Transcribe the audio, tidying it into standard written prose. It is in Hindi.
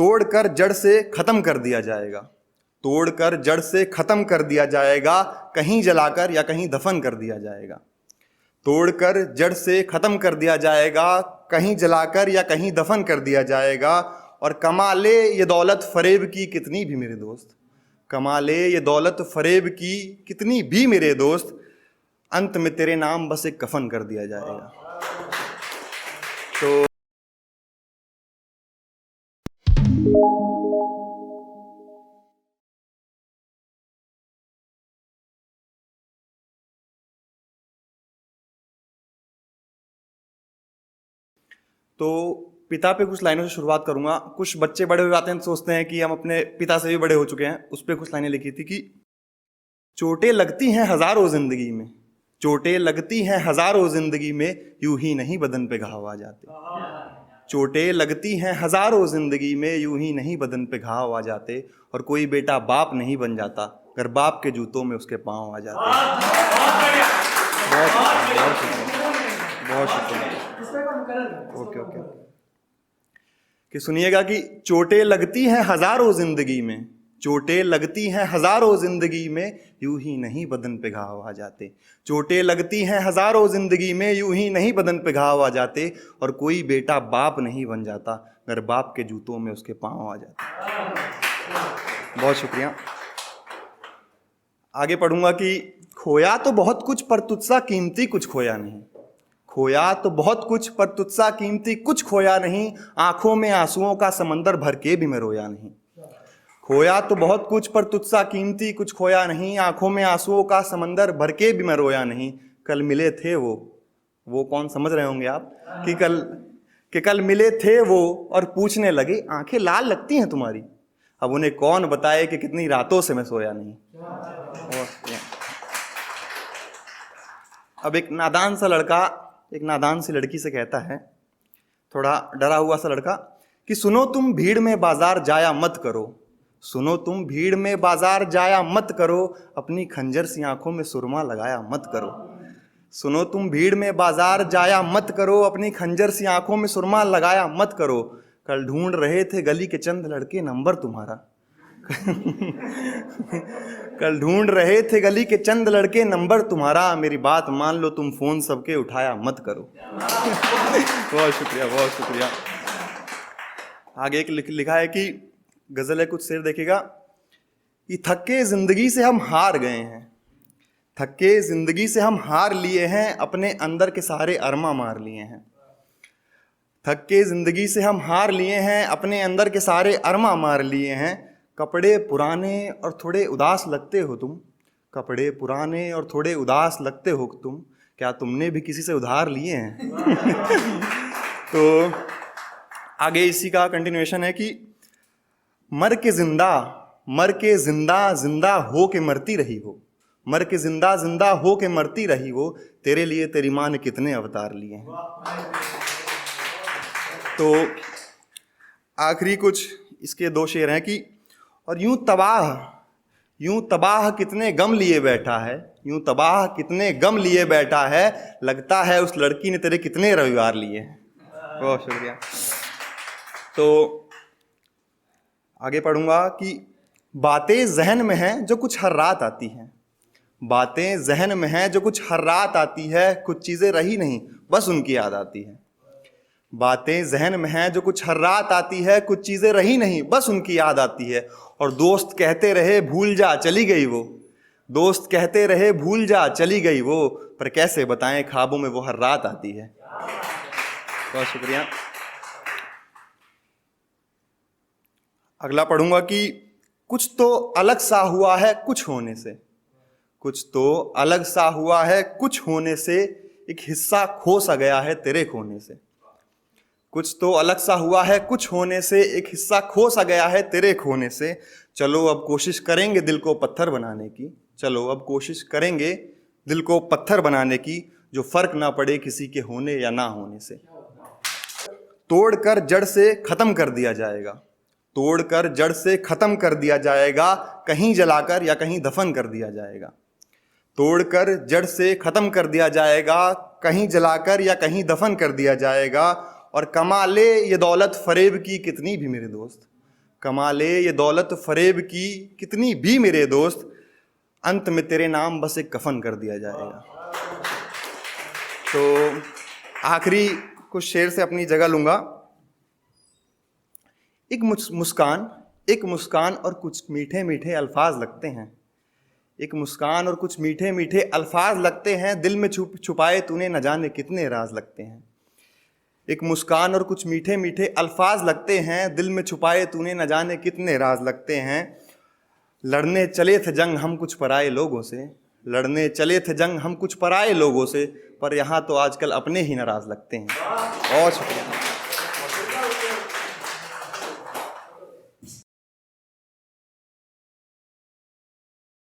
तोड़कर जड़ से खत्म कर दिया जाएगा, तोड़कर जड़ से खत्म कर दिया जाएगा, कहीं जलाकर या कहीं दफन कर दिया जाएगा। तोड़कर जड़ से खत्म कर दिया जाएगा, कहीं जलाकर या कहीं दफन कर दिया जाएगा। और कमाले ये दौलत फरेब की कितनी भी मेरे दोस्त, कमाले ये दौलत फरेब की कितनी भी मेरे दोस्त, अंत में तेरे नाम बस एक कफन कर दिया जाएगा। तो पिता पे कुछ लाइनों से शुरुआत करूंगा। कुछ बच्चे बड़े हो जाते हैं तो सोचते हैं कि हम अपने पिता से भी बड़े हो चुके हैं। उस पर कुछ लाइनें लिखी थी कि चोटें लगती हैं हजारों जिंदगी में, चोटें लगती हैं हजारों जिंदगी में, यूं ही नहीं बदन पे घाव आ जाते। चोटें लगती हैं हजारों जिंदगी में, यूं ही नहीं बदन पे घाव आ जाते। और कोई बेटा बाप नहीं बन जाता अगर बाप के जूतों में उसके पांव आ जाते। बहुत शुक्रिया। ओके कि सुनिएगा कि चोटें लगती हैं हजारों जिंदगी में, चोटें लगती हैं हजारों जिंदगी में, यूं ही नहीं बदन पे घाव आ जाते। चोटें लगती हैं हजारों जिंदगी में, यूं ही नहीं बदन पे घाव आ जाते। और कोई बेटा बाप नहीं बन जाता अगर बाप के जूतों में उसके पांव आ जाते। बहुत शुक्रिया। आगे पढ़ूंगा कि खोया तो बहुत कुछ पर तुझसा कीमती कुछ खोया नहीं, खोया तो बहुत कुछ पर तुझसा कीमती कुछ खोया नहीं, आंखों में आंसुओं का समंदर भर के भी मैं रोया नहीं। खोया तो बहुत कुछ पर तुझसा कीमती कुछ खोया नहीं, आंखों में आंसुओं का समंदर भर के भी मैं रोया नहीं। कल मिले थे वो कौन समझ रहे होंगे आप कि कल मिले थे वो और पूछने लगे आंखें लाल लगती हैं तुम्हारी। अब उन्हें कौन बताए कि कितनी रातों से मैं सोया नहीं। अब एक नादान सा लड़का एक नादान सी लड़की से कहता है, थोड़ा डरा हुआ सा लड़का, कि सुनो तुम भीड़ में बाजार जाया मत करो, सुनो तुम भीड़ में बाजार जाया मत करो, अपनी खंजर सी आंखों में सुरमा लगाया मत करो। सुनो तुम भीड़ में बाजार जाया मत करो, अपनी खंजर सी आंखों में सुरमा लगाया मत करो। कल ढूंढ रहे थे गली के चंद लड़के नंबर तुम्हारा कल ढूंढ रहे थे गली के चंद लड़के नंबर तुम्हारा, मेरी बात मान लो तुम फोन सबके उठाया मत करो। बहुत शुक्रिया, बहुत शुक्रिया। आगे एक लिखा है कि गजल है, कुछ शेर देखिएगा कि थके जिंदगी से हम हार गए हैं, थके जिंदगी से हम हार लिए हैं, अपने अंदर के सारे अरमा मार लिए हैं। थके जिंदगी से हम हार लिए हैं, अपने अंदर के सारे अरमा मार लिए हैं। कपड़े पुराने और थोड़े उदास लगते हो तुम, कपड़े पुराने और थोड़े उदास लगते हो तुम, क्या तुमने भी किसी से उधार लिए हैं? तो आगे इसी का कंटिन्यूएशन है कि मर के जिंदा जिंदा हो के मरती रही हो, मर के जिंदा जिंदा हो के मरती रही हो, तेरे लिए तेरी माँ ने कितने अवतार लिए हैं। तो आखिरी कुछ इसके दो शेर हैं कि और यूं तबाह कितने गम लिए बैठा है, यूं तबाह कितने गम लिए बैठा है, लगता है उस लड़की ने तेरे कितने रविवार लिए हैं। बहुत शुक्रिया। तो आगे पढ़ूंगा कि बातें जहन में हैं जो कुछ हर रात आती हैं, बातें जहन में हैं जो कुछ हर रात आती है, कुछ चीज़ें रही नहीं बस उनकी याद आती है। बातें जहन में हैं जो कुछ हर रात आती है, कुछ चीज़ें रही नहीं बस उनकी याद आती है। और दोस्त कहते रहे भूल जा चली गई वो, दोस्त कहते रहे भूल जा चली गई वो, पर कैसे बताएं ख्वाबों में वो हर रात आती है। बहुत शुक्रिया। अगला पढ़ूंगा कि कुछ तो अलग सा हुआ है कुछ होने से, कुछ तो अलग सा हुआ है कुछ होने से, एक हिस्सा खो सा गया है तेरे खोने से। कुछ तो अलग सा हुआ है कुछ होने से, एक हिस्सा खो सा गया है तेरे खोने से। चलो अब कोशिश करेंगे दिल को पत्थर बनाने की, चलो अब कोशिश करेंगे दिल को पत्थर बनाने की, जो फर्क ना पड़े किसी के होने या ना होने से। तोड़कर जड़ से खत्म कर दिया जाएगा, तोड़कर जड़ से खत्म कर दिया जाएगा, कहीं जलाकर या कहीं दफन कर दिया जाएगा। तोड़कर जड़ से खत्म कर दिया जाएगा, कहीं जलाकर या कहीं दफन कर दिया जाएगा। और कमाले ये दौलत फरेब की कितनी भी मेरे दोस्त, कमा ले ये दौलत फरेब की कितनी भी मेरे दोस्त, अंत में तेरे नाम बस एक कफन कर दिया जाएगा। तो आखिरी कुछ शेर से अपनी जगह लूंगा। एक मुस्कान और कुछ मीठे मीठे अल्फाज लगते हैं, एक मुस्कान और कुछ मीठे मीठे अल्फाज लगते हैं, दिल में छुपाए तूने न जाने कितने राज लगते हैं। एक मुस्कान और कुछ मीठे मीठे अल्फाज लगते हैं, दिल में छुपाए तूने न जाने कितने राज लगते हैं। लड़ने चले थे जंग हम कुछ पराए लोगों से, लड़ने चले थे जंग हम कुछ पराए लोगों से, पर यहाँ तो आजकल अपने ही नाराज लगते हैं। बहुत शुक्रिया।